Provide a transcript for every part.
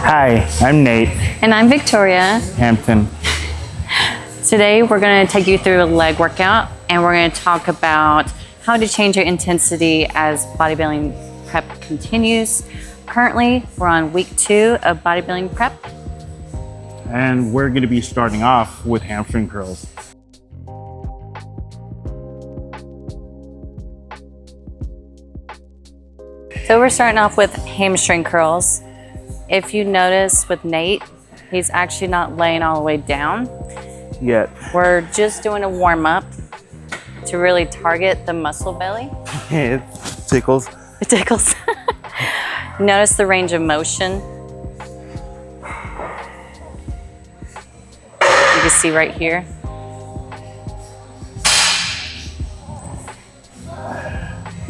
Hi, I'm Nate. And I'm Victoria Hampton. Today we're going to take you through a leg workout and we're going to talk about how to change your intensity as bodybuilding prep continues. Currently, we're on week 2 of bodybuilding prep. And we're going to be starting off with hamstring curls. So we're starting off with hamstring curls. If you notice with Nate, he's actually not laying all the way down Yet. We're just doing a warm up to really target the muscle belly. It tickles. It tickles. Notice the range of motion. You can see right here.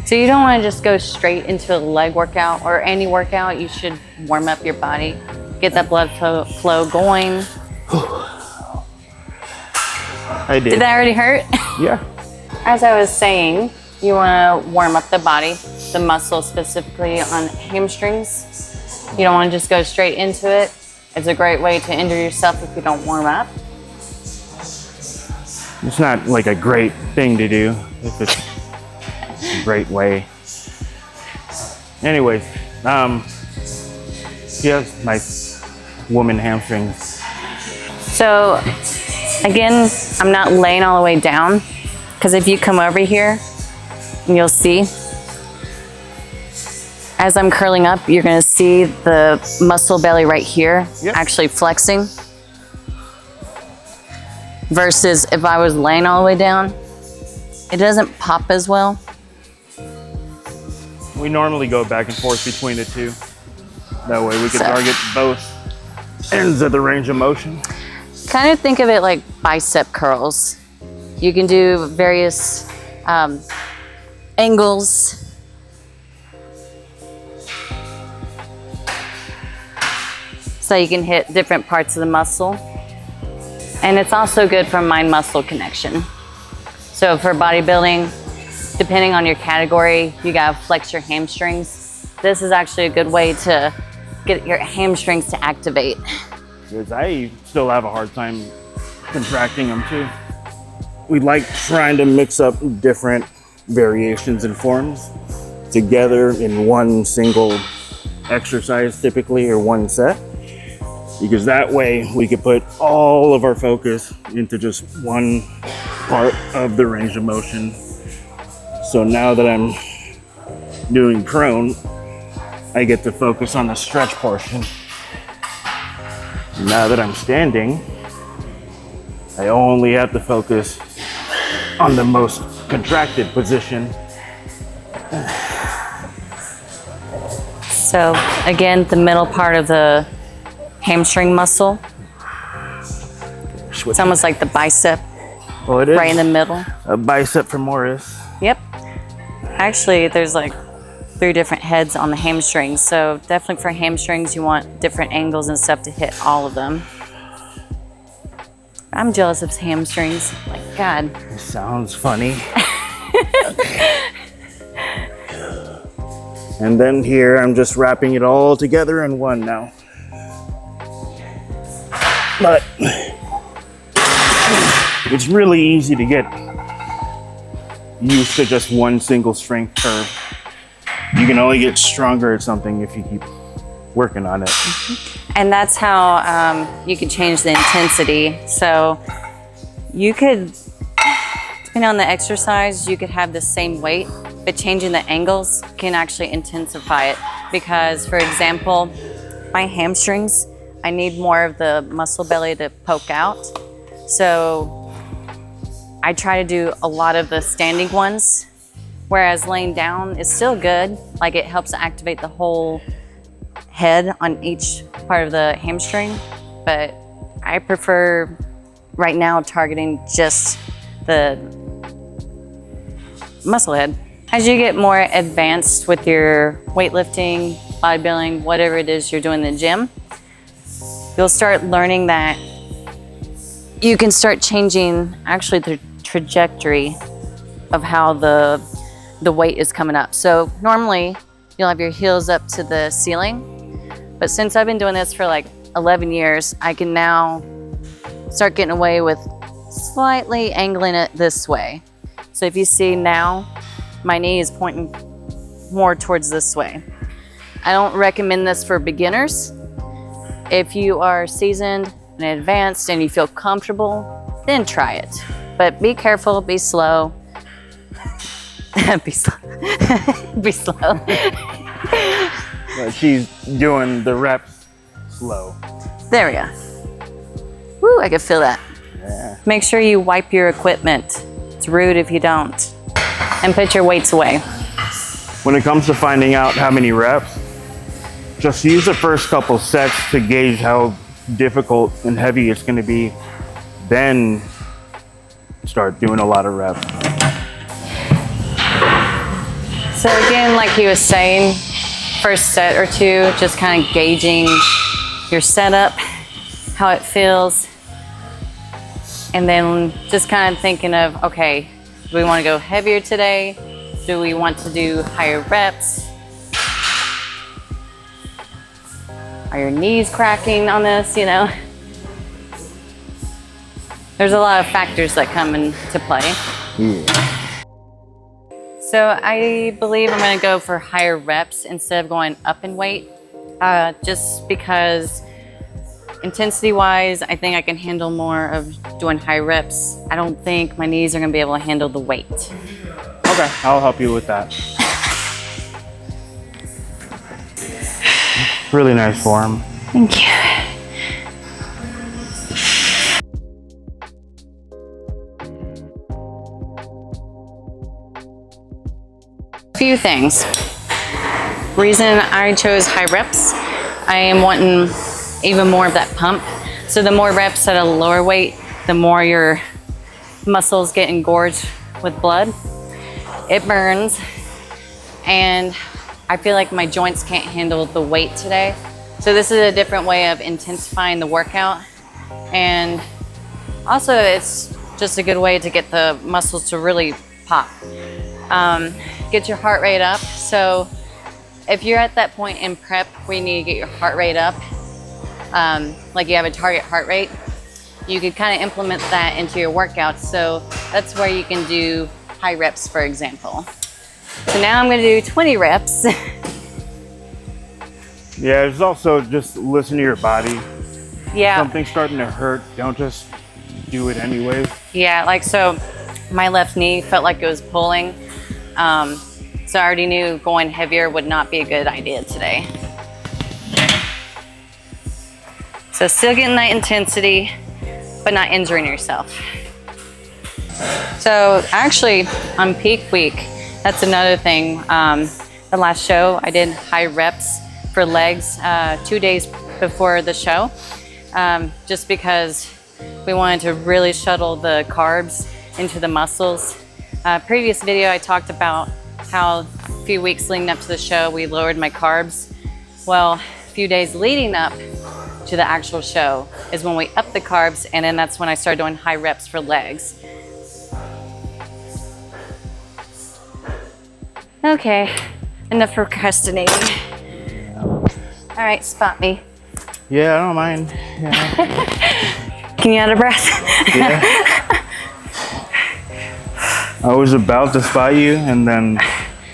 So you don't want to just go straight into a leg workout or any workout. You should warm up your body, get that blood flow going. I did. Did that already hurt? Yeah. As I was saying, you want to warm up the body, the muscle specifically on hamstrings. You don't want to just go straight into it. It's a great way to injure yourself if you don't warm up. It's not like a great thing to do. It's a great way. Anyways, yes, nice woman hamstrings. So again, I'm not laying all the way down because if you come over here, you'll see as I'm curling up, you're going to see the muscle belly right here actually flexing. Versus if I was laying all the way down, it doesn't pop as well. We normally go back and forth between the two. That way we can target both ends of the range of motion. Kind of think of it like bicep curls. You can do various angles. So you can hit different parts of the muscle. And it's also good for mind-muscle connection. So for bodybuilding, depending on your category, you gotta flex your hamstrings. This is actually a good way to get your hamstrings to activate. Because I still have a hard time contracting them too. We like trying to mix up different variations and forms together in one single exercise typically, or one set. Because that way we could put all of our focus into just one part of the range of motion. So now that I'm doing prone, I get to focus on the stretch portion. Now that I'm standing, I only have to focus on the most contracted position. So again, the middle part of the hamstring muscle. It's almost like the bicep. Oh, it is? Right in the middle. A bicep femoris. Yep. Actually, there's like 3 different heads on the hamstrings. So definitely for hamstrings, you want different angles and stuff to hit all of them. I'm jealous of hamstrings. Like, God. It sounds funny. And then here, I'm just wrapping it all together in one now. But it's really easy to get used to just one single strength curve. You can only get stronger at something if you keep working on it. And that's how you can change the intensity. So you could, depending on the exercise, you could have the same weight, but changing the angles can actually intensify it. Because, for example, my hamstrings, I need more of the muscle belly to poke out. So I try to do a lot of the standing ones, whereas laying down is still good. Like, it helps activate the whole head on each part of the hamstring. But I prefer right now targeting just the muscle head. As you get more advanced with your weightlifting, bodybuilding, whatever it is you're doing in the gym, you'll start learning that you can start changing actually the trajectory of how the weight is coming up. So normally you'll have your heels up to the ceiling, But since I've been doing this for like 11 years, I can now start getting away with slightly angling it this way. So if you see now, my knee is pointing more towards this way. I don't recommend this for beginners. If you are seasoned and advanced and you feel comfortable, then try it. But be careful, be slow. Be slow. Be slow. But she's doing the reps slow. There we go. Woo, I can feel that. Yeah. Make sure you wipe your equipment. It's rude if you don't. And put your weights away. When it comes to finding out how many reps, just use the first couple sets to gauge how difficult and heavy it's going to be. Then start doing a lot of reps. So again, like he was saying, first set or two, just kind of gauging your setup, how it feels, and then just kind of thinking of, okay, do we want to go heavier today? Do we want to do higher reps? Are your knees cracking on this, you know? There's a lot of factors that come into play. Yeah. So I believe I'm gonna go for higher reps instead of going up in weight, just because intensity-wise, I think I can handle more of doing high reps. I don't think my knees are gonna be able to handle the weight. Okay, I'll help you with that. Really nice form. Thank you. Few things. Reason I chose high reps, I am wanting even more of that pump. So the more reps at a lower weight, the more your muscles get engorged with blood. It burns, and I feel like my joints can't handle the weight today. So this is a different way of intensifying the workout. And also it's just a good way to get the muscles to really pop. Get your heart rate up. So if you're at that point in prep where you need to get your heart rate up, like you have a target heart rate, you could kind of implement that into your workouts. So that's where you can do high reps, for example. So now I'm going to do 20 reps. Yeah, there's also just listen to your body. Yeah. Something's starting to hurt, don't just do it anyways. Yeah, like so my left knee felt like it was pulling. So I already knew going heavier would not be a good idea today. So still getting that intensity, but not injuring yourself. So actually on peak week, that's another thing. The last show I did high reps for legs 2 days before the show, just because we wanted to really shuttle the carbs into the muscles. Previous video I talked about how a few weeks leading up to the show we lowered my carbs. Well, a few days leading up to the actual show is when we upped the carbs, and then that's when I started doing high reps for legs. Okay, enough procrastinating. All right, spot me. Yeah, I don't mind. Yeah. Can you out of breath? Yeah. I was about to spot you, and then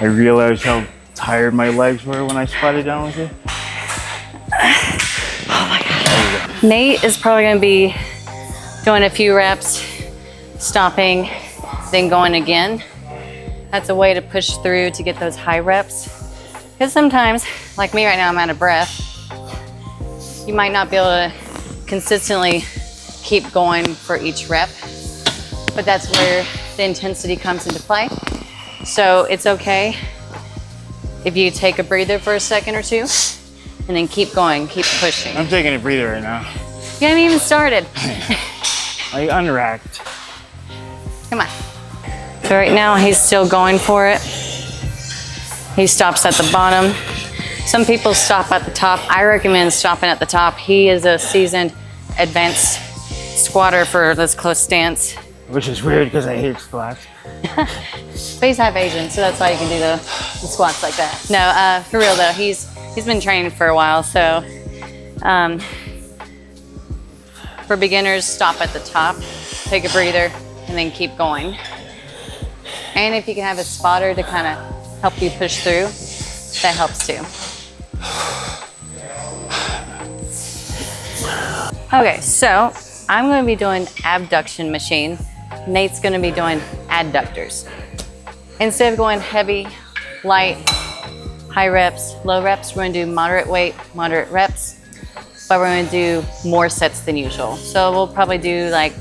I realized how tired my legs were when I spotted down with you. Oh my God. Nate is probably gonna be doing a few reps, stopping, then going again. That's a way to push through to get those high reps. Because sometimes, like me right now, I'm out of breath. You might not be able to consistently keep going for each rep, but that's where the intensity comes into play. So it's okay if you take a breather for a second or two and then keep going, keep pushing. I'm taking a breather right now. You haven't even started. I unracked. Come on. So right now he's still going for it. He stops at the bottom. Some people stop at the top. I recommend stopping at the top. He is a seasoned, advanced squatter for this close stance. Which is weird because I hate squats. But he's half Asian, so that's why you can do the squats like that. No, for real though, he's He's been training for a while, so for beginners, stop at the top, take a breather, and then keep going. And if you can have a spotter to kind of help you push through, that helps too. Okay, so I'm going to be doing abduction machine. Nate's going to be doing adductors. Instead of going heavy, light, high reps, low reps, we're going to do moderate weight, moderate reps, but we're going to do more sets than usual. So we'll probably do like,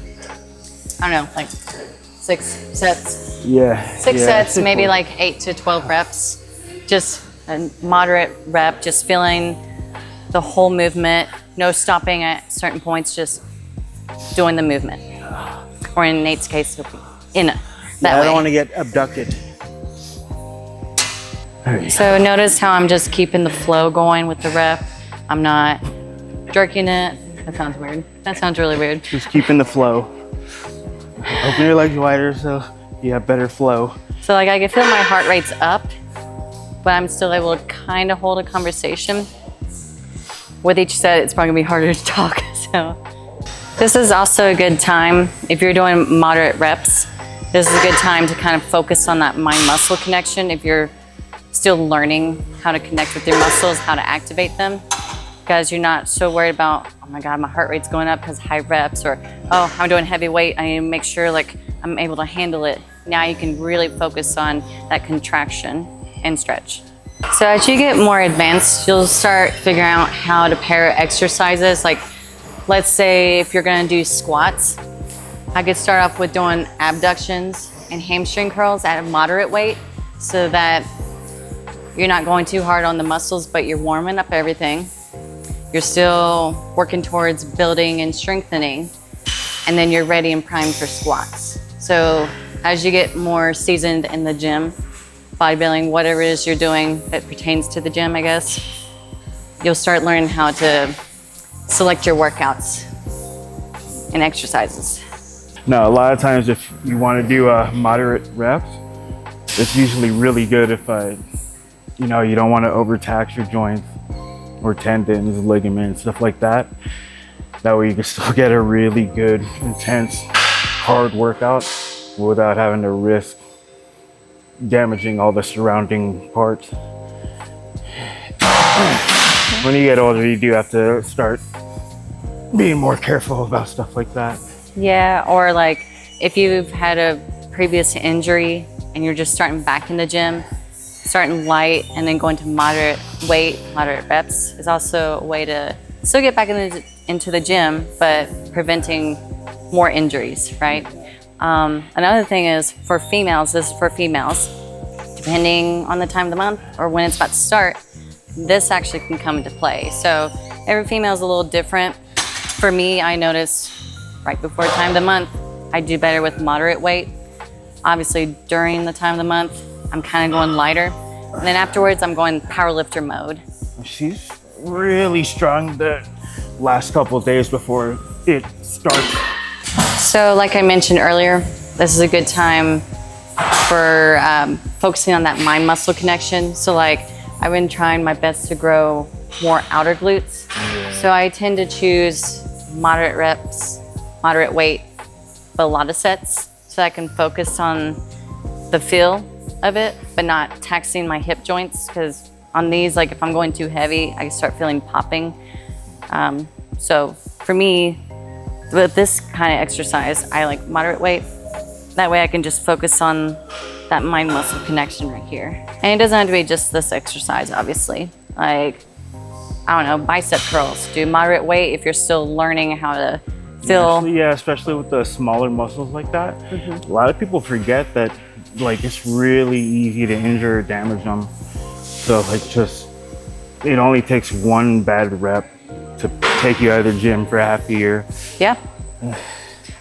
I don't know, like 6 sets. Yeah. 6 sets, maybe like 8 to 12 reps. Just a moderate rep, just feeling the whole movement, no stopping at certain points, just doing the movement. Or in Nate's case, in that way. I don't want to get abducted. So notice how I'm just keeping the flow going with the rep. I'm not jerking it. That sounds weird. That sounds really weird. Just keeping the flow. Open your legs wider so you have better flow. So like I can feel my heart rate's up, but I'm still able to kind of hold a conversation. With each set, it's probably gonna be harder to talk. So this is also a good time, if you're doing moderate reps, this is a good time to kind of focus on that mind-muscle connection. If you're still learning how to connect with your muscles, how to activate them, because you're not so worried about, oh my God, my heart rate's going up because high reps, or, oh, I'm doing heavy weight, I need to make sure like I'm able to handle it. Now you can really focus on that contraction and stretch. So as you get more advanced, you'll start figuring out how to pair exercises. Like, let's say if you're gonna do squats, I could start off with doing abductions and hamstring curls at a moderate weight so that you're not going too hard on the muscles, but you're warming up everything. You're still working towards building and strengthening, and then you're ready and primed for squats. So as you get more seasoned in the gym, bodybuilding, whatever it is you're doing that pertains to the gym, I guess, you'll start learning how to select your workouts and exercises. No, a lot of times if you want to do a moderate reps, it's usually really good if you don't want to overtax your joints or tendons, ligaments, stuff like that. That way you can still get a really good, intense, hard workout without having to risk damaging all the surrounding parts. When you get older, you do have to start being more careful about stuff like that. Yeah, or like if you've had a previous injury and you're just starting back in the gym, starting light and then going to moderate weight, moderate reps is also a way to still get back into the gym, but preventing more injuries, right? Another thing is for females, this is for females, depending on the time of the month or when it's about to start, this actually can come into play. So every female is a little different. For me, I notice right before time of the month, I do better with moderate weight. Obviously during the time of the month, I'm kind of going lighter. And then afterwards, I'm going powerlifter mode. She's really strong the last couple of days before it starts. So like I mentioned earlier, this is a good time for focusing on that mind-muscle connection. So like I've been trying my best to grow more outer glutes. So I tend to choose moderate reps, moderate weight, but a lot of sets so I can focus on the feel of it, but not taxing my hip joints, because on these, like if I'm going too heavy, I start feeling popping. So for me, with this kind of exercise, I like moderate weight. That way I can just focus on that mind-muscle connection right here. And it doesn't have to be just this exercise, obviously. Like, I don't know, bicep curls. Do moderate weight if you're still learning how to feel. Yeah, especially with the smaller muscles like that. A lot of people forget that like it's really easy to injure or damage them. So like it only takes one bad rep to take you out of the gym for half a year. Yeah.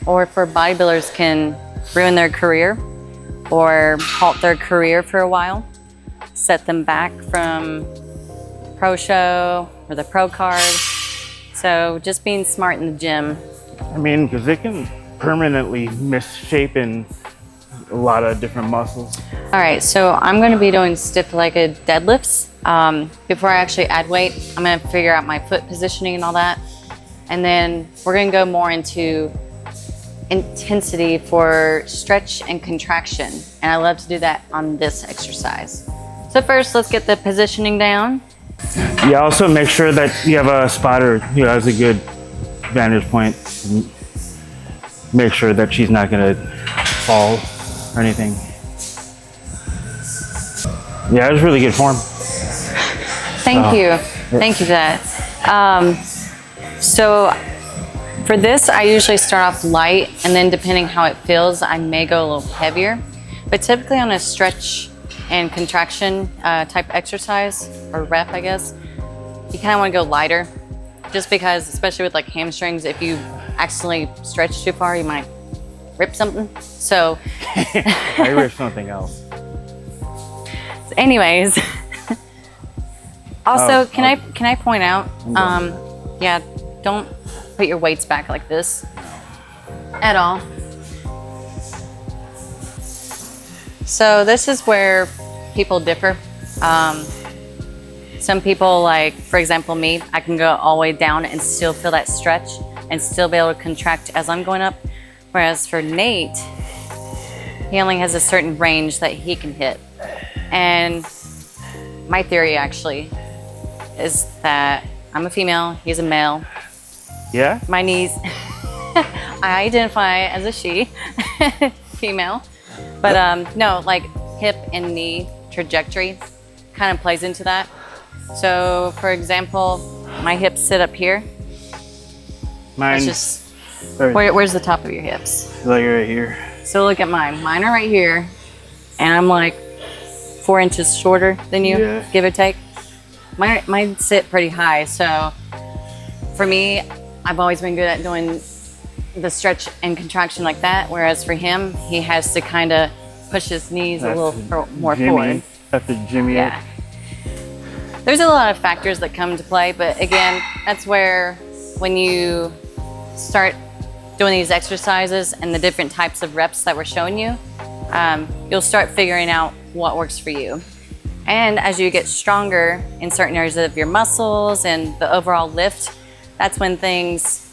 Or for bodybuilders can ruin their career or halt their career for a while, set them back from pro show or the pro card. So just being smart in the gym. I mean, because it can permanently misshapen a lot of different muscles. All right, so I'm gonna be doing stiff-legged deadlifts. Before I actually add weight, I'm gonna figure out my foot positioning and all that. And then we're gonna go more into intensity for stretch and contraction. And I love to do that on this exercise. So first, let's get the positioning down. Yeah, also make sure that you have a spotter who has a good vantage point. Make sure that she's not gonna fall or anything. Yeah, it was really good form. Thank you. Thank you for that. So for this, I usually start off light, and then depending how it feels, I may go a little heavier. But typically on a stretch and contraction type exercise, or rep, I guess, you kind of want to go lighter, just because, especially with like hamstrings, if you accidentally stretch too far, you might rip something. So I ripped something else. anyways, also, can I point out, yeah, don't put your weights back like this at all. So this is where people differ. Some people, like, for example, me, I can go all the way down and still feel that stretch and still be able to contract as I'm going up. Whereas for Nate, he only has a certain range that he can hit. And my theory actually is that I'm a female, he's a male. Yeah? My knees, I identify as a she, female. But no, like hip and knee trajectory kind of plays into that. So for example, my hips sit up here. Mine. It's just, where's the top of your hips? Like right here. So look at mine. Mine are right here, and I'm like 4 inches shorter than you, Yeah. give or take. Mine sit pretty high, so for me, I've always been good at doing the stretch and contraction like that, whereas for him, he has to kind of push his knees a little more forward. Have to jimmy Yeah. it. There's a lot of factors that come into play, but again, that's where when you start doing these exercises and the different types of reps that we're showing you, you'll start figuring out what works for you. And as you get stronger in certain areas of your muscles and the overall lift, that's when things...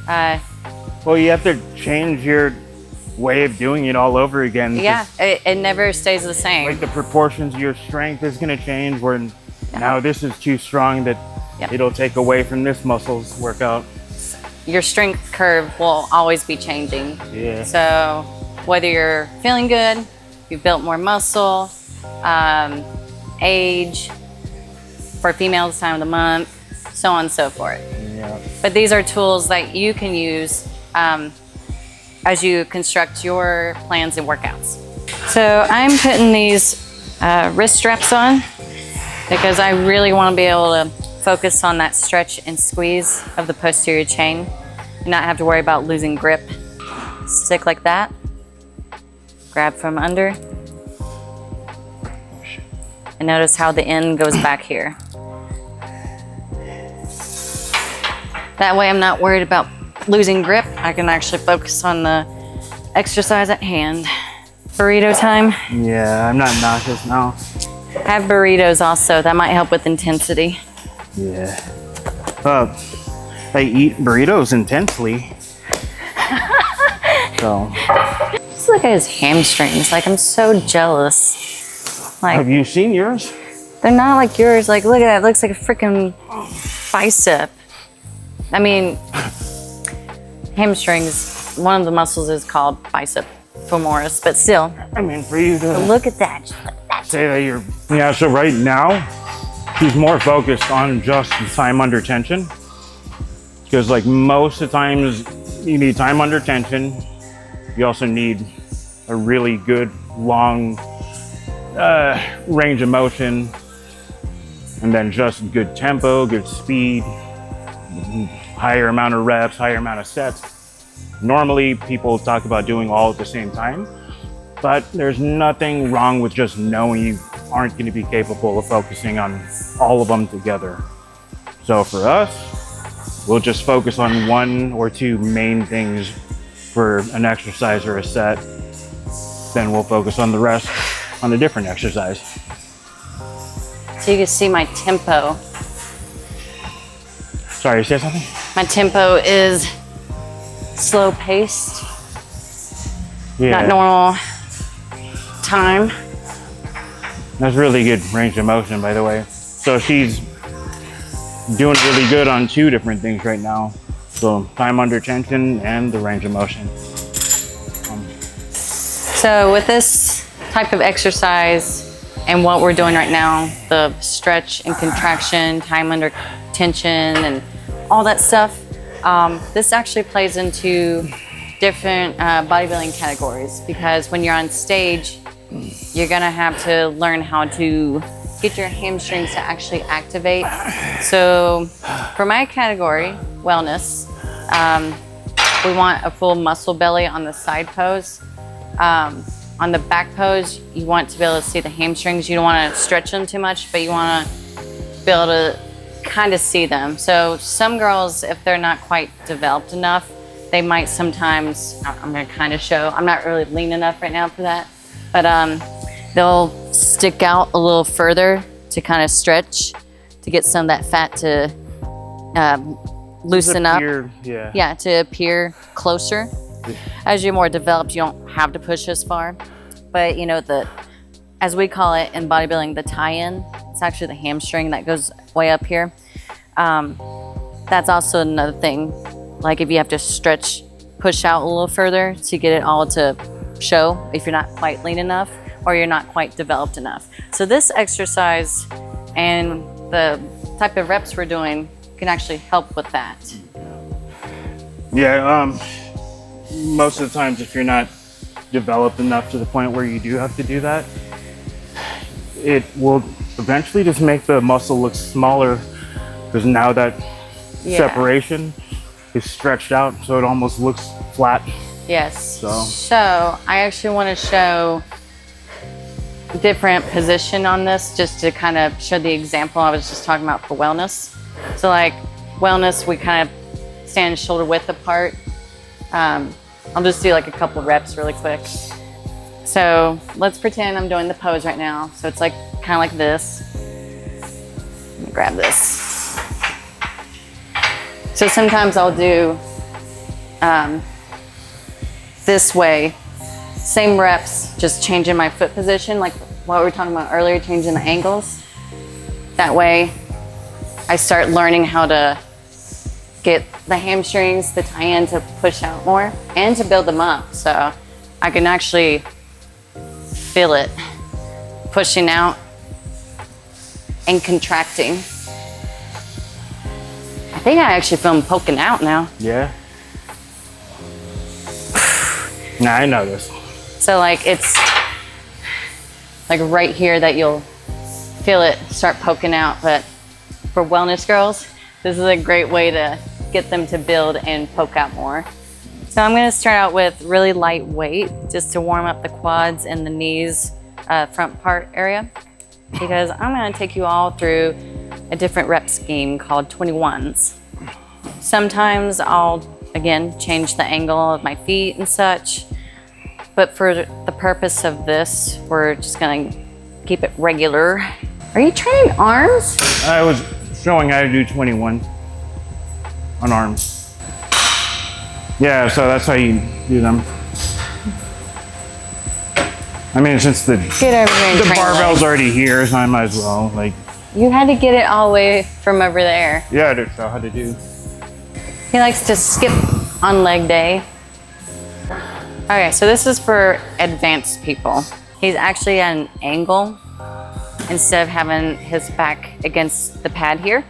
Well, you have to change your way of doing it all over again. yeah, it never stays the same. Like the proportions of your strength is going to change where now this is too strong that it'll take away from this muscle's workout. Your strength curve will always be changing. Yeah. So whether you're feeling good, you've built more muscle, age, for females, time of the month, so on and so forth. Yeah. But these are tools that you can use as you construct your plans and workouts. So I'm putting these wrist straps on because I really want to be able to focus on that stretch and squeeze of the posterior chain and not have to worry about losing grip. Stick like that. Grab from under. And notice how the end goes back here. That way I'm not worried about losing grip. I can actually focus on the exercise at hand. Burrito time. Yeah, I'm not nauseous now. Have burritos also. That might help with intensity. Yeah. I eat burritos intensely. So. Just look at his hamstrings. Like, I'm so jealous. Like, Have you seen yours? they're not like yours. Like, look at that. It looks like a freaking bicep. I mean, hamstrings, one of the muscles is called bicep femoris, but still. I mean, for you to Look at that. Just look at that. say that you're... Yeah, so right now, she's more focused on just time under tension. Because like most of the times you need time under tension. You also need a really good long range of motion. And then just good tempo, good speed, higher amount of reps, higher amount of sets. Normally people talk about doing all at the same time, but there's nothing wrong with just knowing you aren't going to be capable of focusing on all of them together. So for us, we'll just focus on one or two main things for an exercise or a set. Then we'll focus on the rest on a different exercise. so you can see my tempo. Sorry, you said something? My tempo is slow paced, Yeah. not normal time. That's really good range of motion, by the way. So she's doing really good on 2 different things right now. So time under tension and the range of motion. So with this type of exercise and what we're doing right now, the stretch and contraction, time under tension and all that stuff, this actually plays into different bodybuilding categories, because when you're on stage, you're gonna have to learn how to get your hamstrings to actually activate. So for my category, wellness, we want a full muscle belly on the side pose. On the back pose, you want to be able to see the hamstrings. You don't want to stretch them too much, but you want to be able to kind of see them. So some girls, if they're not quite developed enough, they might sometimes, I'm going to kind of show, I'm not really lean enough right now for that, but they'll stick out a little further to kind of stretch, to get some of that fat to loosen up. Yeah, to appear closer. As you're more developed, you don't have to push as far. But you know, as we call it in bodybuilding, the tie-in, it's actually the hamstring that goes way up here. That's also another thing. Like if you have to stretch, push out a little further to get it all to show, if you're not quite lean enough or you're not quite developed enough. So this exercise and the type of reps we're doing can actually help with that. Yeah, most of the times if you're not developed enough to the point where you do have to do that, it will eventually just make the muscle look smaller, because now that separation is stretched out, so it almost looks flat. Yes. So I actually want to show a different position on this, just to kind of show the example I was just talking about for wellness. So like wellness, we kind of stand shoulder width apart. I'll just do like a couple of reps really quick. So let's pretend I'm doing the pose right now. So it's like kind of like this. Let me grab this. So sometimes I'll do this way, same reps, just changing my foot position, like what we were talking about earlier, changing the angles. That way I start learning how to get the hamstrings, the tie-in to push out more and to build them up. So I can actually feel it pushing out and contracting. I think I actually feel them poking out now. yeah. Nah, I know this. So like it's like right here that you'll feel it start poking out. But for wellness girls, this is a great way to get them to build and poke out more. So I'm gonna start out with really light weight, just to warm up the quads and the knees, front part area, because I'm gonna take you all through a different rep scheme called 21s. Sometimes I'll, again, change the angle of my feet and such, but for the purpose of this, we're just gonna keep it regular. Are you training arms? I was showing how to do 21 on arms. Yeah, so that's how you do them. I mean, since the Get over here and train barbell's legs. already here, so I might as well, like. You had to get it all the way from over there. Yeah, I just know how to do. He likes to skip on leg day. Okay, so this is for advanced people. He's actually at an angle instead of having his back against the pad here.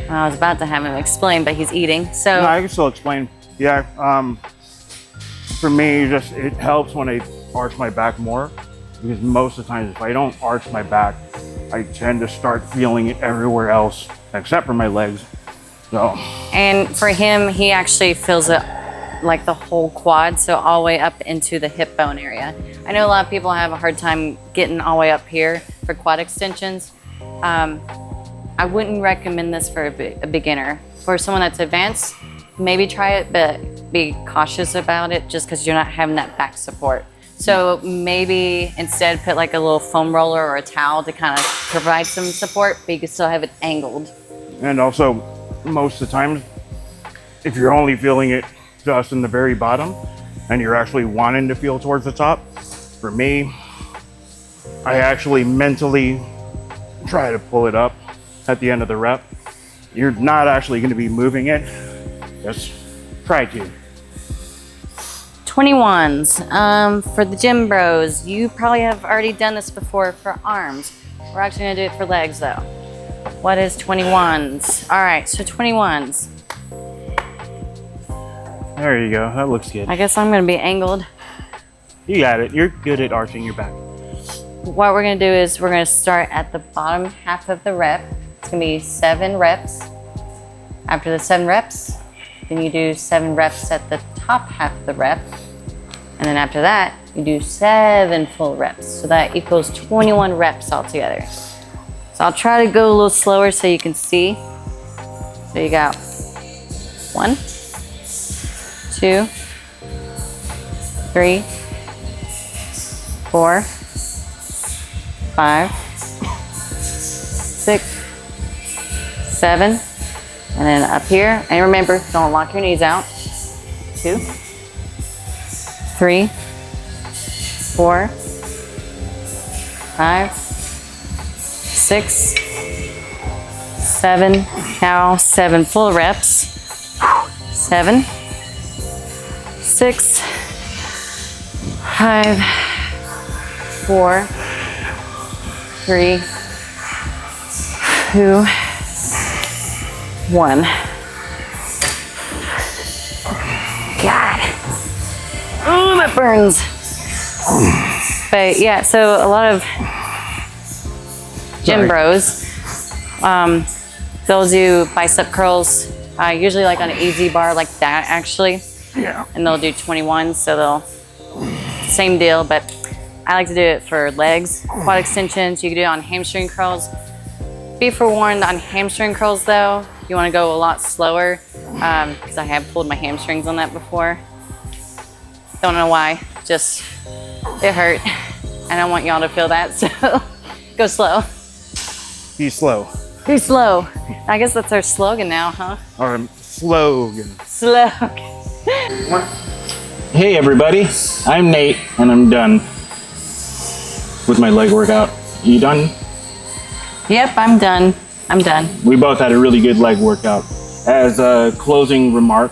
I was about to have him explain, but he's eating, so. No, I can still explain. Yeah, for me, it helps when I arch my back more, because most of the times if I don't arch my back, I tend to start feeling it everywhere else, except for my legs. So. And for him, he actually feels it like the whole quad, so all the way up into the hip bone area. I know a lot of people have a hard time getting all the way up here for quad extensions. I wouldn't recommend this for a beginner. For someone that's advanced, maybe try it, but be cautious about it just because you're not having that back support. So maybe instead put like a little foam roller or a towel to kind of provide some support, but you can still have it angled. And also, most of the time, if you're only feeling it just in the very bottom and you're actually wanting to feel towards the top, for me, I actually mentally try to pull it up at the end of the rep. You're not actually going to be moving it, just try to. 21s. For the gym bros, you probably have already done this before for arms. We're actually gonna do it for legs though. What is 21s? All right, so 21s. There you go, that looks good. I guess I'm gonna be angled. You got it, you're good at arching your back. What we're gonna do is we're gonna start at the bottom half of the rep. It's gonna be 7 reps. After the 7 reps, then you do 7 reps at the top half of the rep. And then after that, you do 7 full reps. So that equals 21 reps altogether. So I'll try to go a little slower so you can see. So you got 1, 2, 3, 4, 5, 6, 7, and then up here. And remember, don't lock your knees out. 2, 3, 4, 5, 6, 7. Now 7 full reps. 7, 6, 5, 4, 3, 2, 1. God. Oh, that burns. But yeah, so a lot of gym bros, they'll do bicep curls, usually like on an easy bar like that actually. Yeah. And they'll do 21, so they'll, same deal, but I like to do it for legs, quad extensions. You can do it on hamstring curls. Be forewarned on hamstring curls though, you wanna go a lot slower, because I have pulled my hamstrings on that before. Don't know why, just, it hurt. I don't want y'all to feel that, so go slow. Be slow. Be slow. I guess that's our slogan now, huh? Or slogan. Slogan. Hey everybody, I'm Nate and I'm done with my leg workout. You done? Yep, I'm done. I'm done. We both had a really good leg workout. As a closing remark,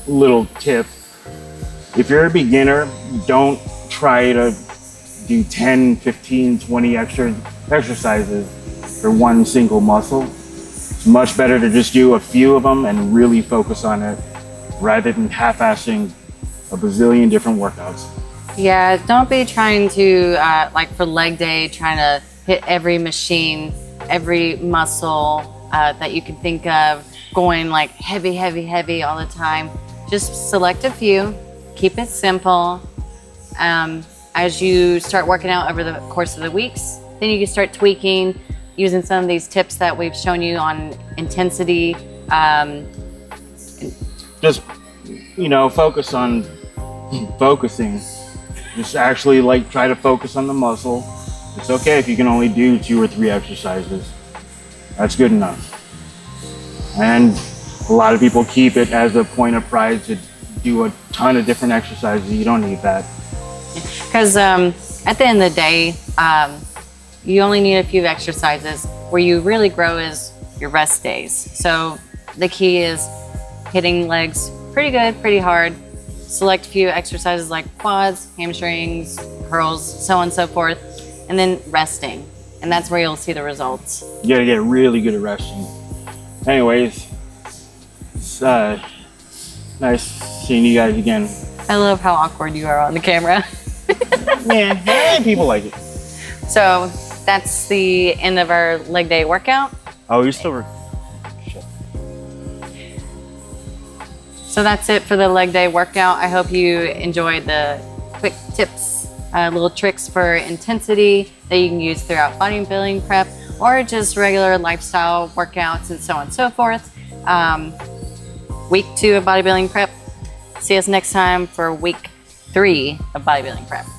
little tip, if you're a beginner, don't try to do 10, 15, 20 extra exercises for one single muscle. It's much better to just do a few of them and really focus on it rather than half-assing a bazillion different workouts. Yeah, don't be trying to, like for leg day, trying to hit every machine, every muscle that you can think of, going like heavy, heavy, heavy all the time. Just select a few, keep it simple. As you start working out over the course of the weeks, then you can start tweaking, using some of these tips that we've shown you on intensity. Just, you know, focus on focusing. Just actually like try to focus on the muscle. It's okay if you can only do 2 or 3 exercises. That's good enough. And a lot of people keep it as a point of pride to do a ton of different exercises. You don't need that. Because at the end of the day, you only need a few exercises. Where you really grow is your rest days. So the key is hitting legs pretty good, pretty hard. Select a few exercises like quads, hamstrings, curls, so on and so forth, and then resting. And that's where you'll see the results. You gotta get really good at resting. Anyways, it's nice seeing you guys again. I love how awkward you are on the camera. Yeah, people like it. So that's the end of our leg day workout. Oh, you're still shit. So that's it for the leg day workout. I hope you enjoyed the quick tips, little tricks for intensity that you can use throughout bodybuilding prep or just regular lifestyle workouts and so on and so forth. Week 2 of bodybuilding prep. See us next time for week 3 of bodybuilding prep.